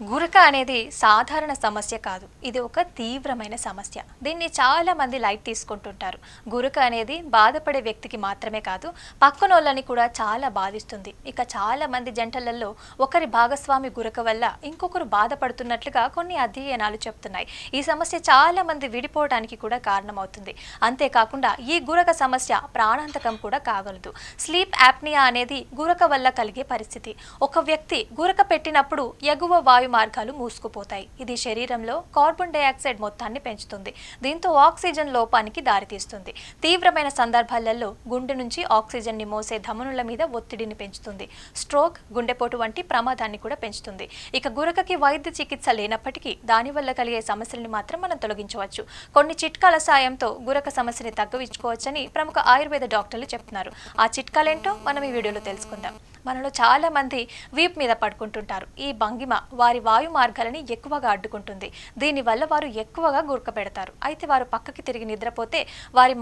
గురక అనేది సాధారణ సమస్య కాదు. ఇది ఒక తీవ్రమైన సమస్య. దీన్ని చాలా మంది లైట్ తీసుకుంటుంటారు. గురక అనేది బాధపడే వ్యక్తికి మాత్రమే కాదు, పక్కనోళ్ళని కూడా చాలా బాధిస్తుంది. ఇక చాలా మంది జంటలలో ఒకరి భాగస్వామి గురక వల్ల ఇంకొకరు బాధపడుతున్నట్లుగా కొన్ని అధ్యయనాలు చెప్తున్నాయి. ఈ సమస్య చాలా మంది విడిపోవడానికి కూడా కారణమవుతుంది. అంతేకాకుండా ఈ గురక సమస్య ప్రాణాంతకం కూడా కాగలదు. స్లీప్ యాప్నియా అనేది గురక వల్ల కలిగే పరిస్థితి. ఒక వ్యక్తి గురక పెట్టినప్పుడు ఎగువ వాయు మార్గాలు మూసుకుపోతాయి. ఇది శరీరంలో కార్బన్ డయాక్సైడ్ మొత్తాన్ని పెంచుతుంది. దీంతో ఆక్సిజన్ లోపానికి దారితీస్తుంది. తీవ్రమైన సందర్భాలలో గుండె నుంచి ఆక్సిజన్ ని మోసే ధమనుల మీద ఒత్తిడిని పెంచుతుంది. స్ట్రోక్, గుండెపోటు వంటి ప్రమాదాన్ని కూడా పెంచుతుంది. ఇక గురకకి వైద్య చికిత్స లేనప్పటికీ దానివల్ల కలిగే సమస్యలను మాత్రం మనం తొలగించవచ్చు. కొన్ని చిట్కాల సాయంతో గురక సమస్యని తగ్గించుకోవచ్చని ప్రముఖ ఆయుర్వేద డాక్టర్లు చెప్తున్నారు. ఆ చిట్కాలేంటో మనం ఈ వీడియోలో తెలుసుకుందాం. మనలో చాలా మంది వీప్ మీద పడుకుంటుంటారు. ఈ భంగిమ వారి వాయు మార్గాలని ఎక్కువగా అడ్డుకుంటుంది. దీనివల్ల వారు ఎక్కువగా గురక పెడతారు. అయితే వారు పక్కకి తిరిగి నిద్రపోతే వారి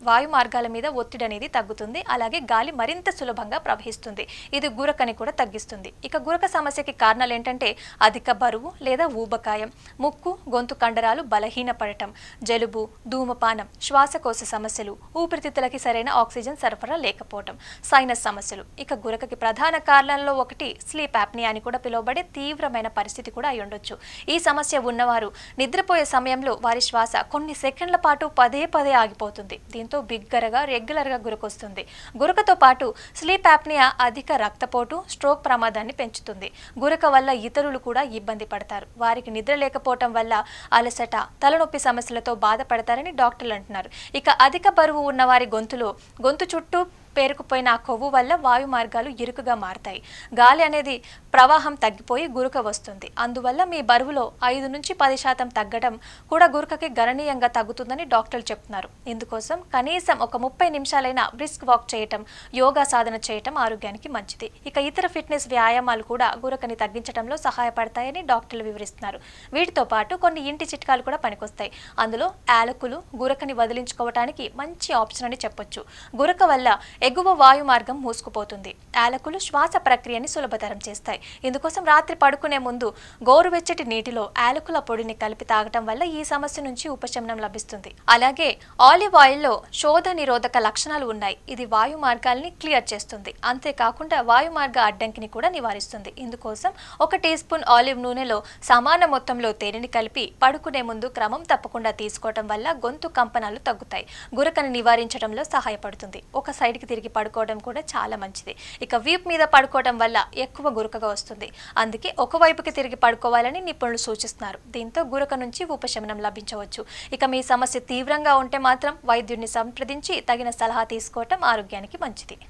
వాయు మార్గాల మీద ఒత్తిడి అనేది తగ్గుతుంది. అలాగే గాలి మరింత సులభంగా ప్రవహిస్తుంది. ఇది గురకని కూడా తగ్గిస్తుంది. ఇక గురక సమస్యకి కారణాలు ఏంటంటే అధిక బరువు లేదా ఊబకాయం, ముక్కు గొంతు కండరాలు బలహీనపడటం, జలుబు, ధూమపానం, శ్వాసకోశ సమస్యలు, ఊపిరితిత్తులకి సరైన ఆక్సిజన్ సరఫరా లేకపోవటం, సైనస్ సమస్యలు. ఇక గురకకి ప్రధాన కారణాల్లో ఒకటి స్లీప్ యాప్నియా అని కూడా పిలువబడే తీవ్రమైన పరిస్థితి కూడా అయి ఉండొచ్చు. ఈ సమస్య ఉన్నవారు నిద్రపోయే సమయంలో వారి శ్వాస కొన్ని సెకండ్ల పాటు పదే పదే ఆగిపోతుంది. దీంతో బిగ్గరగా రెగ్యులర్గా గురకొస్తుంది. గురకతో పాటు స్లీప్ యాప్నియా అధిక రక్తపోటు, స్ట్రోక్ ప్రమాదాన్ని పెంచుతుంది. గురక వల్ల ఇతరులు కూడా ఇబ్బంది పడతారు. వారికి నిద్ర లేకపోవటం వల్ల అలసట, తలనొప్పి సమస్యలతో బాధపడతారని డాక్టర్లు అంటున్నారు. ఇక అధిక బరువు ఉన్న వారి గొంతు చుట్టూ పేరుకుపోయిన ఆ కొవ్వు వల్ల వాయు మార్గాలు ఇరుకుగా మారతాయి. గాలి అనేది ప్రవాహం తగ్గిపోయి గురక వస్తుంది. అందువల్ల మీ బరువులో 5-10% తగ్గడం కూడా గురకకి గణనీయంగా తగ్గుతుందని డాక్టర్లు చెప్తున్నారు. ఇందుకోసం కనీసం ఒక 30 నిమిషాలైనా బ్రిస్క్ వాక్ చేయటం, యోగా సాధన చేయటం ఆరోగ్యానికి మంచిది. ఇక ఇతర ఫిట్నెస్ వ్యాయామాలు కూడా గురకని తగ్గించడంలో సహాయపడతాయని డాక్టర్లు వివరిస్తున్నారు. వీటితో పాటు కొన్ని ఇంటి చిట్కాలు కూడా పనికొస్తాయి. అందులో యాలకులు గురకని వదిలించుకోవటానికి మంచి ఆప్షన్ అని చెప్పొచ్చు. గురక వల్ల ఎగువ వాయు మార్గం మూసుకుపోతుంది. యాలకులు శ్వాస ప్రక్రియని సులభతరం చేస్తాయి. ఇందుకోసం రాత్రి పడుకునే ముందు గోరువెచ్చటి నీటిలో యాలకుల పొడిని కలిపి తాగటం వల్ల ఈ సమస్య నుంచి ఉపశమనం లభిస్తుంది. అలాగే ఆలివ్ ఆయిల్లో శోధ నిరోధక లక్షణాలు ఉన్నాయి. ఇది వాయు మార్గాల్ని క్లియర్ చేస్తుంది. అంతేకాకుండా వాయు మార్గ అడ్డంకిని కూడా నివారిస్తుంది. ఇందుకోసం 1 టీ స్పూన్ ఆలివ్ నూనెలో సమాన మొత్తంలో తేనెని కలిపి పడుకునే ముందు క్రమం తప్పకుండా తీసుకోవటం వల్ల గొంతు కంపనాలు తగ్గుతాయి. గురకని నివారించడంలో సహాయపడుతుంది. ఒక సైడ్కి తిరిగి పడుకోవడం కూడా చాలా మంచిది. ఇక వీప్ మీద పడుకోవడం వల్ల ఎక్కువ గురకగా వస్తుంది. అందుకే ఒకవైపుకి తిరిగి పడుకోవాలని నిపుణులు సూచిస్తున్నారు. దీంతో గురక నుంచి ఉపశమనం లభించవచ్చు. ఇక మీ సమస్య తీవ్రంగా ఉంటే మాత్రం వైద్యుడిని సంప్రదించి తగిన సలహా తీసుకోవటం ఆరోగ్యానికి మంచిది.